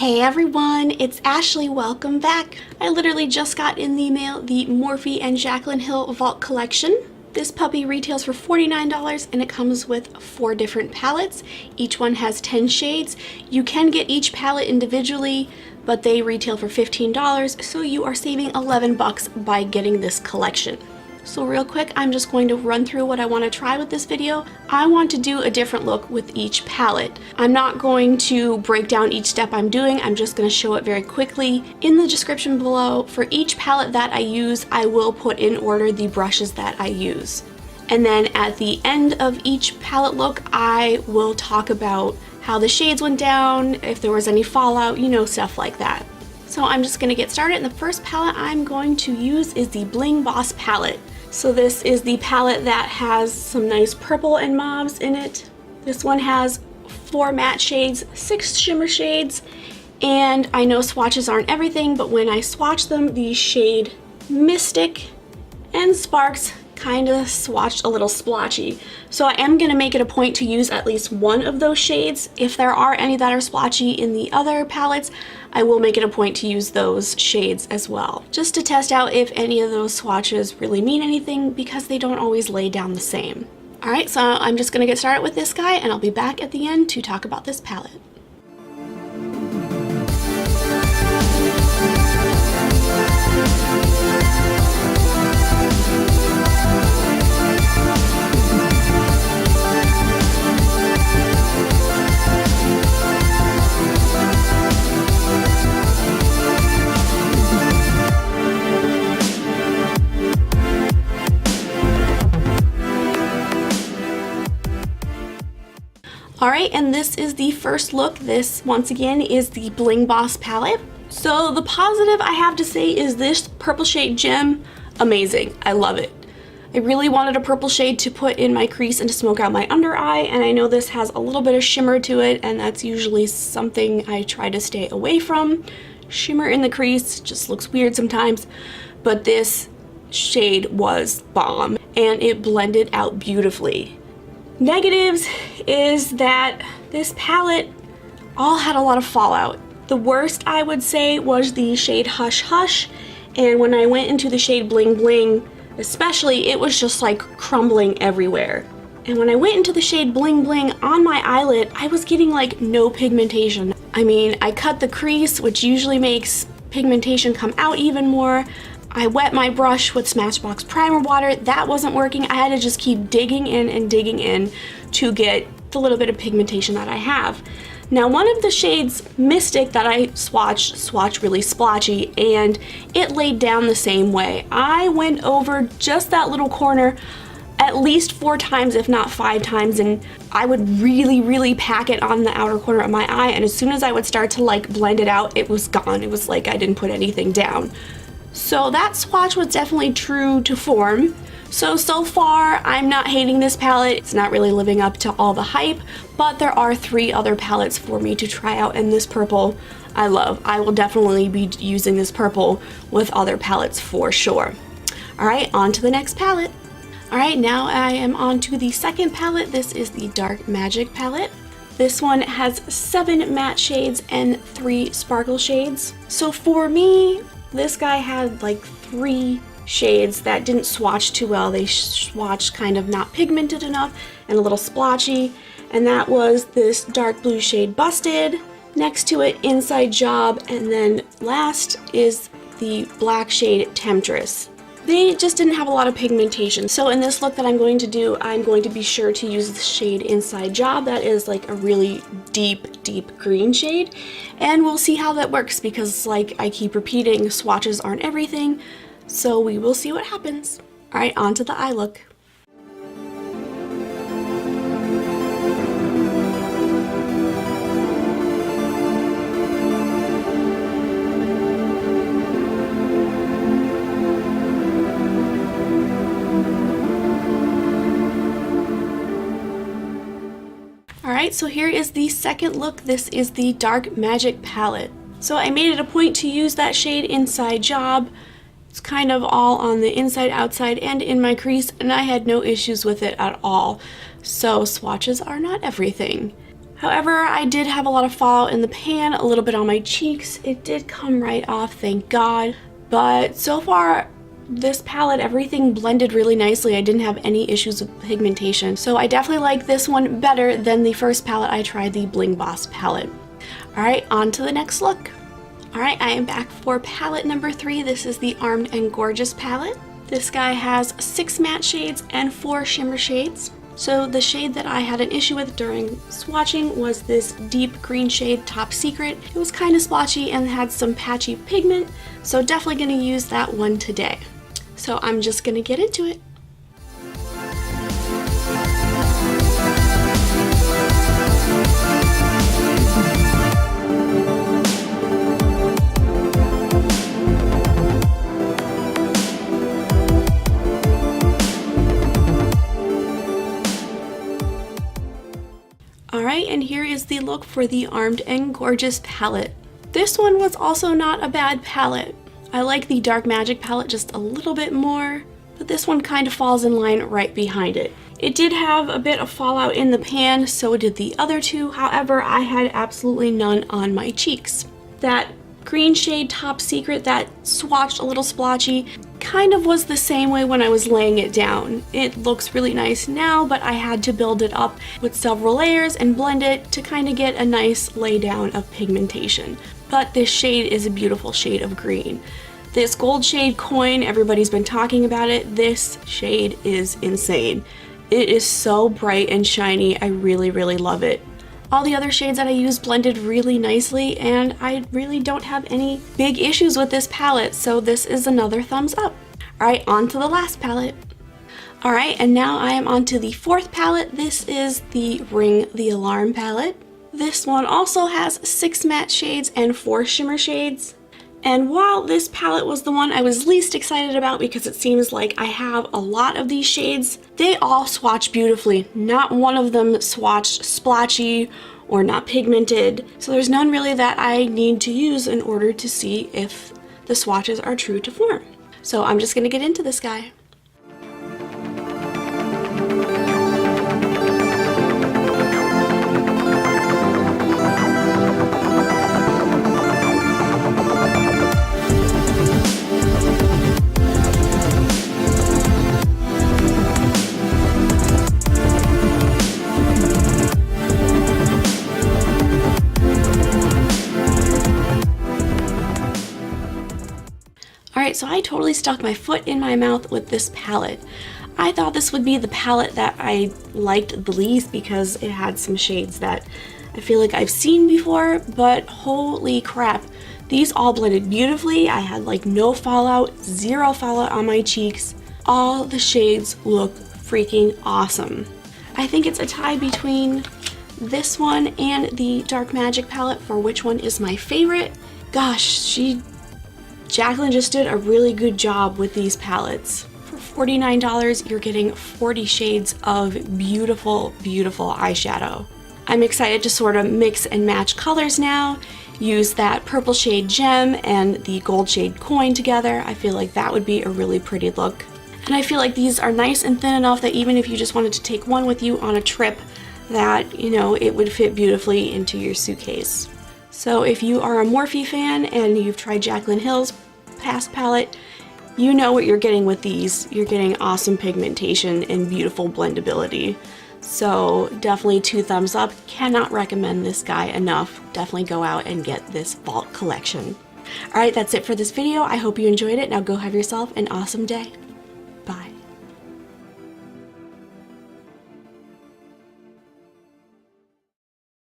Hey everyone, it's Ashley. Welcome back. I literally just got in the mail the Morphe and Jaclyn Hill Vault Collection. This puppy retails for $49 and it comes with 4 different palettes. Each one has 10 shades. You can get each palette individually, but they retail for $15, so you are saving 11 bucks by getting this collection. So real quick, I'm just going to run through what I want to try with this video. I want to do a different look with each palette. I'm not going to break down each step I'm doing, I'm just going to show it very quickly. In the description below, for each palette that I use, I will put in order the brushes that I use. And then at the end of each palette look, I will talk about how the shades went down, if there was any fallout, you know, stuff like that. So I'm just going to get started, and the first palette I'm going to use is the Bling Boss palette. So this is the palette that has some nice purple and mauves in it. This one has 4 matte shades, 6 shimmer shades, and I know swatches aren't everything, but when I swatch them, the shade Mystic and Sparks kind of swatched a little splotchy. So I am going to make it a point to use at least one of those shades. If there are any that are splotchy in the other palettes, I will make it a point to use those shades as well, just to test out if any of those swatches really mean anything, because they don't always lay down the same. Alright, so I'm just going to get started with this guy, and I'll be back at the end to talk about this palette. Alright, and this is the first look. This, once again, is the Bling Boss palette. So the positive I have to say is this purple shade Gem, amazing. I love it. I really wanted a purple shade to put in my crease and to smoke out my under eye, and I know this has a little bit of shimmer to it, and that's usually something I try to stay away from. Shimmer in the crease just looks weird sometimes, but this shade was bomb, and it blended out beautifully. Negatives is that this palette all had a lot of fallout. The worst, I would say, was the shade Hush Hush, and when I went into the shade Bling Bling especially, it was just like crumbling everywhere. And when I went into the shade Bling Bling on my eyelid, I was getting like no pigmentation. I mean, I cut the crease, which usually makes pigmentation come out even more. I wet my brush with Smashbox primer water. That wasn't working. I had to just keep digging in and digging in to get the little bit of pigmentation that I have. Now, one of the shades, Mystic, that I swatched really splotchy, and it laid down the same way. I went over just that little corner at least 4 times, if not 5 times, and I would really pack it on the outer corner of my eye, and as soon as I would start to like blend it out, it was gone. It was like I didn't put anything down. So that swatch was definitely true to form. So far, I'm not hating this palette. It's not really living up to all the hype, but there are 3 other palettes for me to try out, and this purple I love. I will definitely be using this purple with other palettes for sure. Alright, on to the next palette. Alright, now I am on to the second palette. This is the Dark Magic palette. This one has 7 matte shades and 3 sparkle shades. So for me, this guy had like 3 shades that didn't swatch too well. They swatched kind of not pigmented enough and a little splotchy, and that was this dark blue shade Busted, next to it Inside Job, and then last is the black shade Temptress. They just didn't have a lot of pigmentation. So in this look that I'm going to do, I'm going to be sure to use the shade Inside Job. That is like a really deep green shade, and we'll see how that works, because like I keep repeating, swatches aren't everything, so we will see what happens. Alright, on to the eye look. Alright, so here is the second look. This is the Dark Magic palette. So I made it a point to use that shade Inside Job. It's kind of all on the inside, outside, and in my crease, and I had no issues with it at all. So swatches are not everything. However, I did have a lot of fallout in the pan, a little bit on my cheeks. It did come right off, thank God. But so far, this palette, everything blended really nicely. I didn't have any issues with pigmentation. So I definitely like this one better than the first palette I tried, the Bling Boss palette. Alright, on to the next look. Alright, I am back for palette number 3. This is the Armed and Gorgeous palette. This guy has 6 matte shades and 4 shimmer shades. So the shade that I had an issue with during swatching was this deep green shade, Top Secret. It was kind of splotchy and had some patchy pigment, so definitely going to use that one today. So I'm just going to get into it. Alright, and here is the look for the Armed and Gorgeous palette. This one was also not a bad palette. I like the Dark Magic palette just a little bit more, but this one kind of falls in line right behind it. It did have a bit of fallout in the pan, so did the other two. However, I had absolutely none on my cheeks. That green shade Top Secret that swatched a little splotchy kind of was the same way when I was laying it down. It looks really nice now, but I had to build it up with several layers and blend it to kind of get a nice lay down of pigmentation. But this shade is a beautiful shade of green. This gold shade Coin, everybody's been talking about it. This shade is insane. It is so bright and shiny. I really, really love it. All the other shades that I used blended really nicely, and I really don't have any big issues with this palette, so this is another thumbs up. Alright, on to the last palette. Alright, and now I am on to the 4th palette. This is the Ring the Alarm palette. This one also has 6 matte shades and 4 shimmer shades. And while this palette was the one I was least excited about because it seems like I have a lot of these shades, they all swatch beautifully. Not one of them swatched splotchy or not pigmented. So there's none really that I need to use in order to see if the swatches are true to form. So I'm just gonna get into this guy. Alright, so I totally stuck my foot in my mouth with this palette. I thought this would be the palette that I liked the least because it had some shades that I feel like I've seen before, but holy crap. These all blended beautifully. I had like no fallout, 0 fallout on my cheeks. All the shades look freaking awesome. I think it's a tie between this one and the Dark Magic palette for which one is my favorite. Gosh, Jaclyn just did a really good job with these palettes. For $49, you're getting 40 shades of beautiful, beautiful eyeshadow. I'm excited to sort of mix and match colors now, use that purple shade Gem and the gold shade Coin together. I feel like that would be a really pretty look. And I feel like these are nice and thin enough that even if you just wanted to take one with you on a trip, that, you know, it would fit beautifully into your suitcase. So if you are a Morphe fan and you've tried Jaclyn Hill's past palette, you know what you're getting with these. You're getting awesome pigmentation and beautiful blendability. So definitely 2 thumbs up. Cannot recommend this guy enough. Definitely go out and get this Vault collection. Alright, that's it for this video. I hope you enjoyed it. Now go have yourself an awesome day. Bye.